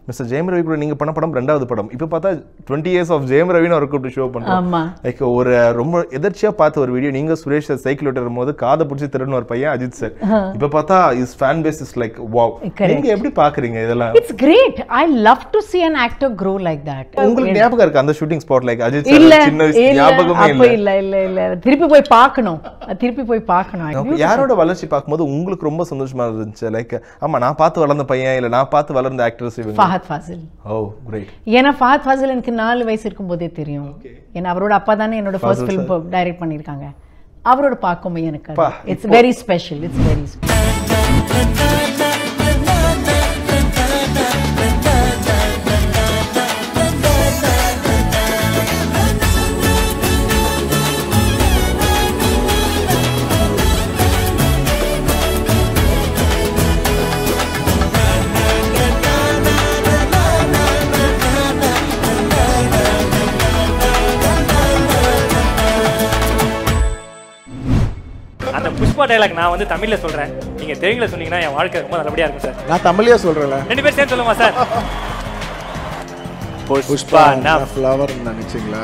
Mister Jayam Ravi கூட நீங்க பண்ண படம் 2வது படம். இப்போ பார்த்தா 20 years ஆஃப் ஜெயம் ரவின்னு ஒரு கூப்பிட்டு ஷோ பண்றோம். லைக் ஒரு ரொம்ப எதர்ச்சியா பார்த்த ஒரு வீடியோ, நீங்க சுரேஷ் சைக்கிள் ஓட்டுற போது காதை பிடிச்சி திருடுன ஒரு பையன் அஜித் சார். இப்போ பார்த்தா is fan base is like wow. நீங்க எப்படி பாக்குறீங்க இதெல்லாம்? It's great. I love to see an actor grow like that. உங்களுக்கு ஞாபகம் இருக்கு அந்த shooting spot like Ajith sir சின்ன ஞாபகமே இல்ல திருப்பி போய் பார்க்கணும். யாரோட வளர்ச்சி பார்க்கும்போது உங்களுக்கு ரொம்ப சந்தோஷமா இருந்துச்சு? லைக் ஆமா நான் பார்த்து வளர்ந்த பையன் இல்ல நான் பார்த்து வளர்ந்த ஆக்டர்ஸ் இவங்க. ஃபஹத் ஃபாசில். ஓ கிரேட். ஏன்னா ஃபஹத் ஃபாசில் எனக்கு 4 வயசு இருக்கும்போதே தெரியும். ஏன்னா அவரோட அப்பா தானே என்னோட ஃபர்ஸ்ட் ஃபிலிம் டைரக்ட் பண்ணிருக்காங்க. அவரோட பார்க்கும்போது எனக்கு it's very special. It's very special. அந்த புஷ்பா டயலாக் நான் வந்து தமிழ்ல சொல்றேன், நீங்க தெலுங்குல சொன்னீங்கன்னா என் வாழ்க்கை ரொம்ப நல்லபடியா இருக்கும் சார். நான் தமிழ்லயே சொல்றேன்ல. 2 பேரும் சேர்ந்து சொல்லுமா சார்? புஷ்பா நா ஃப்ளவர் நினைச்சீங்களா?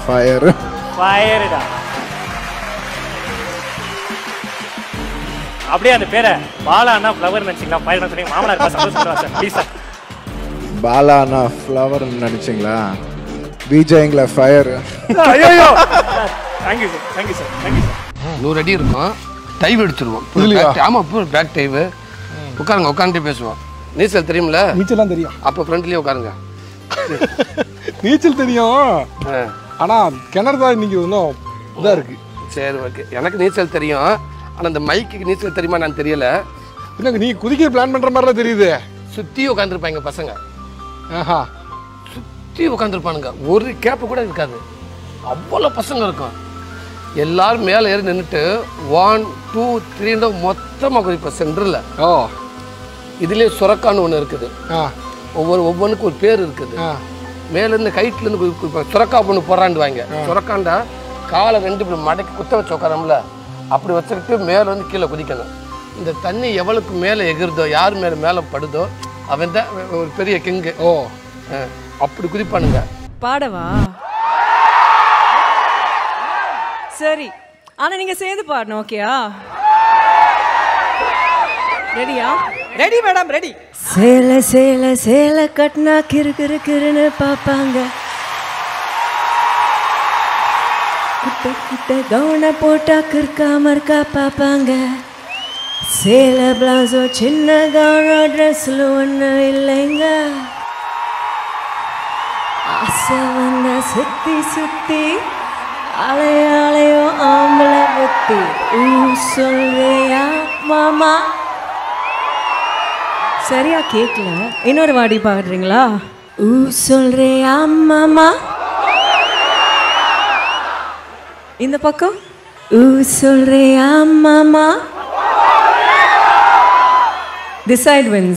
ஃபயர் ஃபயர்டா. அப்படியே அந்த பேரை பாலானா ஃப்ளவர் நினைச்சீங்களா? ஃபயர்னா சொன்னீங்க. மாமனார் பாசம் சந்தோஷப்படுவா சார் ப்ளீஸ் சார். பாலானா ஃப்ளவர் நினைச்சீங்களா? விஜய்ங்களா ஃபயர். ஐயோ Thank you sir. Thank you sir. Thank you sir. 100 அடி இருக்கும். டைவ் எடுத்துருவோம். ஆமா பேக் டைவ். உட்காருங்க, உட்காந்துட்டே பேசுவோம். நீச்சல் தெரியும்ல? நீச்சல்லாம் தெரியும். அப்போ ஃப்ரண்ட்லயே உட்காருங்க. நீச்சல் தெரியும். ஆனா கிணறு தான் இன்னைக்கு இன்னும் இதா இருக்கு. சரி ஓகே. எனக்கு நீச்சல் தெரியும். ஆனா அந்த மைக்கு நீச்சல் தெரியுமா நான் தெரியல. இன்னும் நீ குதிக்க பிளான் பண்ற மாதிரிலாம் தெரியுது. சுத்தி உட்காந்துருப்பாங்க பசங்க. ஆஹா. சுத்தி உட்காந்துருப்பானுங்க. ஒரு கேப்பு கூட இருக்காது. அவ்வளோ பசங்க இருக்கும். எல்லாரும் மேலே ஏறி நின்றுட்டு 1 2 3 மொத்தமாக குதிப்போம் சென்டரில். ஓ இதுலேயே சுரக்கான்னு ஒன்று இருக்குது. ஒவ்வொன்றுக்கும் ஒரு பேர் இருக்குது. மேலேருந்து கைட்லேருந்து குதிப்போம். சுரக்கா பொண்ணு போடுறாண்டுவாங்க. சுரக்காண்டா காலை 2 இப்படி மடக்கி குத்த வச்சு உட்காரம்ல, அப்படி வச்சுக்கிட்டு மேலே வந்து கீழே குதிக்கணும். இந்த தண்ணி எவ்வளவுக்கு மேலே எகிருதோ, யார் மேலே படுதோ அவன் தான் ஒரு பெரிய கிங்கு. ஓ அப்படி குதிப்பானுங்க. பாடவா? சரி, ஆனா நீங்க சேர்ந்து பாடணும். ஓகேயா? ரெடியா? Ready madam, ready. சேல சேல சேல கட்டினா கிரு கிரு கிருன்னு பாப்பாங்க. குட்ட குட்ட கவுன போட்டா கிறுக்கா மறுக்கா பாப்பாங்க. சேல பிளவுஸோ சின்ன கவுனோ ட்ரெஸ்ல ஒன்றும் இல்லைங்க. ஆசை வந்தா சுத்தி சுத்தி அலையாலையோ ஆம்பளை புத்தி. சொல்றியா மாமா? சரியா கேட்கல, இன்னொரு வாடி பாடுறீங்களா? சொல்றியா மாமா? இந்த பக்கம் சொல்றியா மாமா? This side wins.